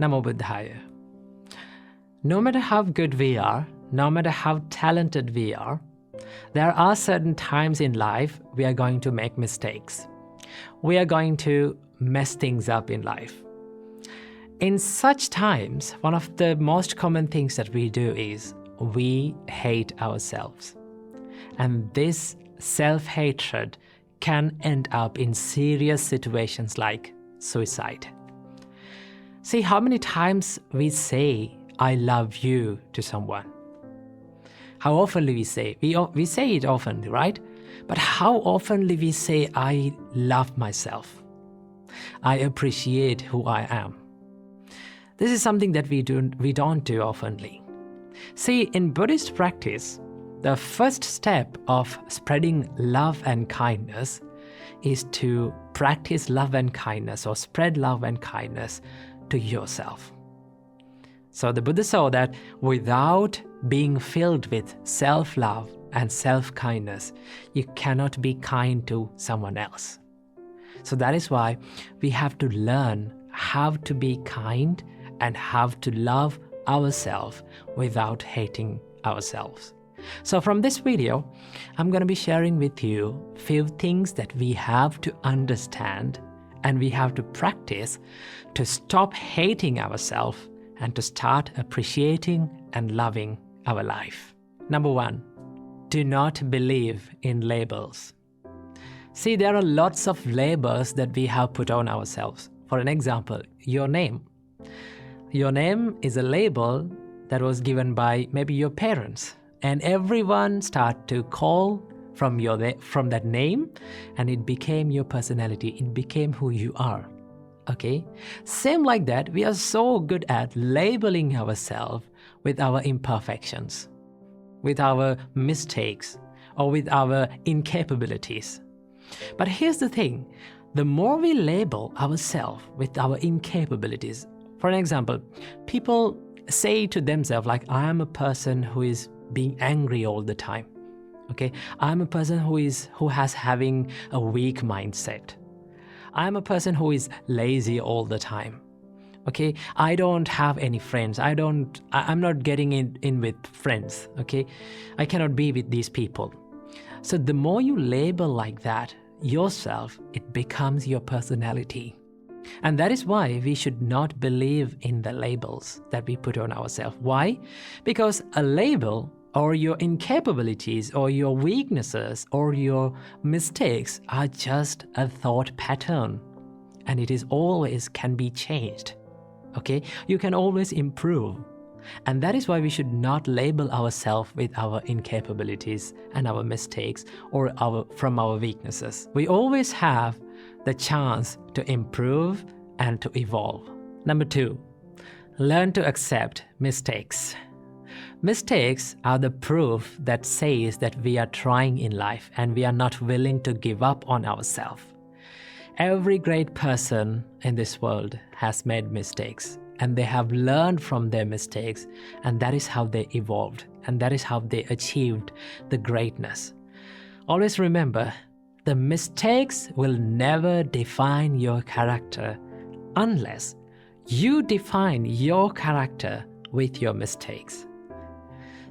Namo Buddhaya. No matter how good we are, no matter how talented we are, there are certain times in life we are going to make mistakes. We are going to mess things up in life. In such times, one of the most common things that we do is we hate ourselves. And this self-hatred can end up in serious situations like suicide. See how many times we say, I love you to someone. How often we say? We say it often, right? But how often we say, I love myself. I appreciate who I am. This is something that we don't do oftenly. See, in Buddhist practice, the first step of spreading love and kindness is to practice love and kindness or spread love and kindness to yourself. So the Buddha saw that without being filled with self-love and self-kindness, you cannot be kind to someone else. So that is why we have to learn how to be kind and how to love ourselves without hating ourselves. So from this video, I'm going to be sharing with you a few things that we have to understand and we have to practice to stop hating ourselves and to start appreciating and loving our life. Number 1, do not believe in labels. See, there are lots of labels that we have put on ourselves. For an example, your name. Your name is a label that was given by maybe your parents, and everyone started to call from that name, and it became your personality. It became who you are. Okay? Same like that, we are so good at labeling ourselves with our imperfections, with our mistakes, or with our incapabilities. But here's the thing, the more we label ourselves with our incapabilities, for an example, people say to themselves like, I am a person who is being angry all the time. Okay, I'm a person who has having a weak mindset. I'm a person who is lazy all the time. Okay, I don't have any friends. I'm not getting in with friends. Okay, I cannot be with these people. So the more you label like that yourself, it becomes your personality. And that is why we should not believe in the labels that we put on ourselves. Why? Because a label or your incapabilities or your weaknesses or your mistakes are just a thought pattern, and it is always can be changed. Okay, you can always improve, and that is why we should not label ourselves with our incapabilities and our mistakes or from our weaknesses. We always have the chance to improve and to evolve. Number 2, learn to accept mistakes. Mistakes are the proof that says that we are trying in life and we are not willing to give up on ourselves. Every great person in this world has made mistakes, and they have learned from their mistakes, and that is how they evolved, and that is how they achieved the greatness. Always remember, the mistakes will never define your character unless you define your character with your mistakes.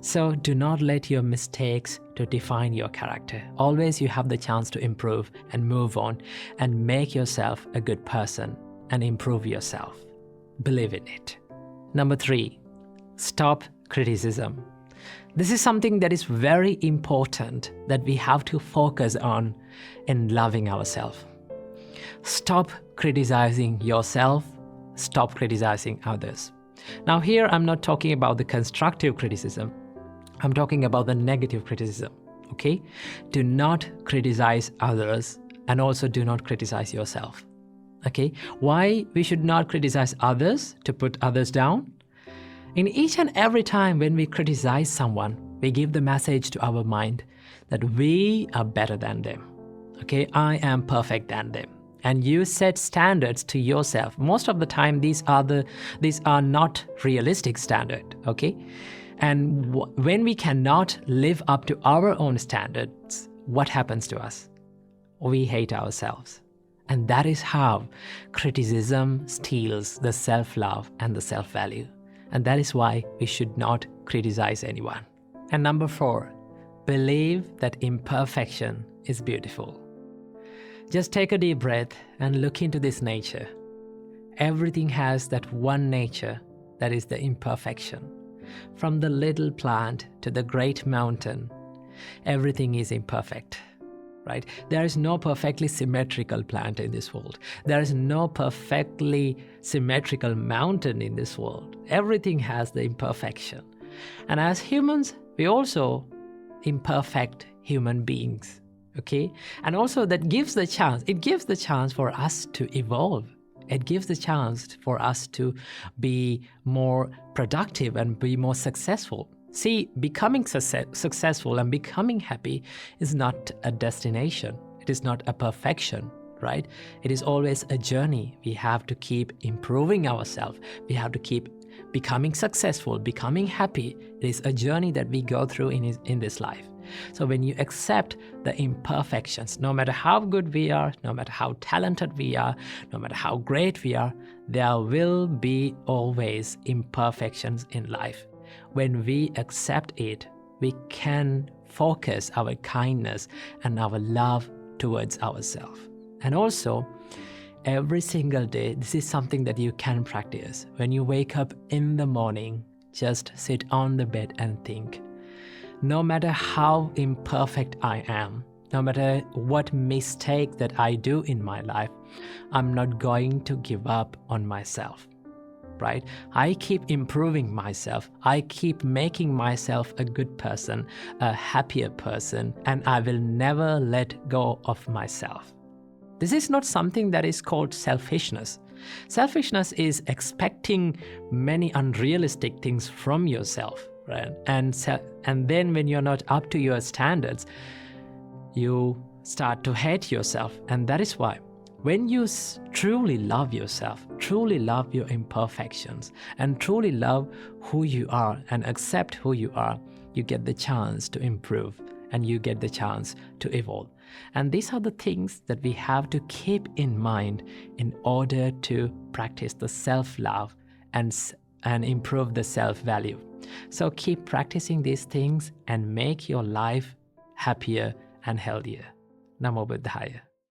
So do not let your mistakes to define your character. Always you have the chance to improve and move on and make yourself a good person and improve yourself. Believe in it. Number 3, stop criticism. This is something that is very important that we have to focus on in loving ourselves. Stop criticizing yourself. Stop criticizing others. Now here I'm not talking about the constructive criticism. I'm talking about the negative criticism. Okay? Do not criticize others, and also do not criticize yourself. Okay? Why we should not criticize others to put others down? In each and every time when we criticize someone, we give the message to our mind that we are better than them. Okay? I am perfect than them. And you set standards to yourself. Most of the time, these are not realistic standards. Okay? And when we cannot live up to our own standards, what happens to us? We hate ourselves. And that is how criticism steals the self-love and the self-value. And that is why we should not criticize anyone. And number 4, believe that imperfection is beautiful. Just take a deep breath and look into this nature. Everything has that one nature that is the imperfection. From the little plant to the great mountain, everything is imperfect. Right? There is no perfectly symmetrical plant in this world. There is no perfectly symmetrical mountain in this world. Everything has the imperfection. And as humans, we also imperfect human beings. Okay? And also that gives the chance, it gives the chance for us to evolve. It gives the chance for us to be more productive and be more successful. See, becoming successful and becoming happy is not a destination. It is not a perfection, right? It is always a journey. We have to keep improving ourselves. We have to keep becoming successful, becoming happy. It is a journey that we go through in this life. So when you accept the imperfections, no matter how good we are, no matter how talented we are, no matter how great we are, there will be always imperfections in life. When we accept it, we can focus our kindness and our love towards ourselves. And also, every single day, this is something that you can practice. When you wake up in the morning, just sit on the bed and think, no matter how imperfect I am, no matter what mistake that I do in my life, I'm not going to give up on myself. Right? I keep improving myself. I keep making myself a good person, a happier person, and I will never let go of myself. This is not something that is called selfishness. Selfishness is expecting many unrealistic things from yourself, right? And then when you're not up to your standards, you start to hate yourself. And that is why when you truly love yourself, truly love your imperfections, and truly love who you are and accept who you are, you get the chance to improve and you get the chance to evolve. And these are the things that we have to keep in mind in order to practice the self-love and improve the self-value. So keep practicing these things and make your life happier and healthier. Namo Buddhaya.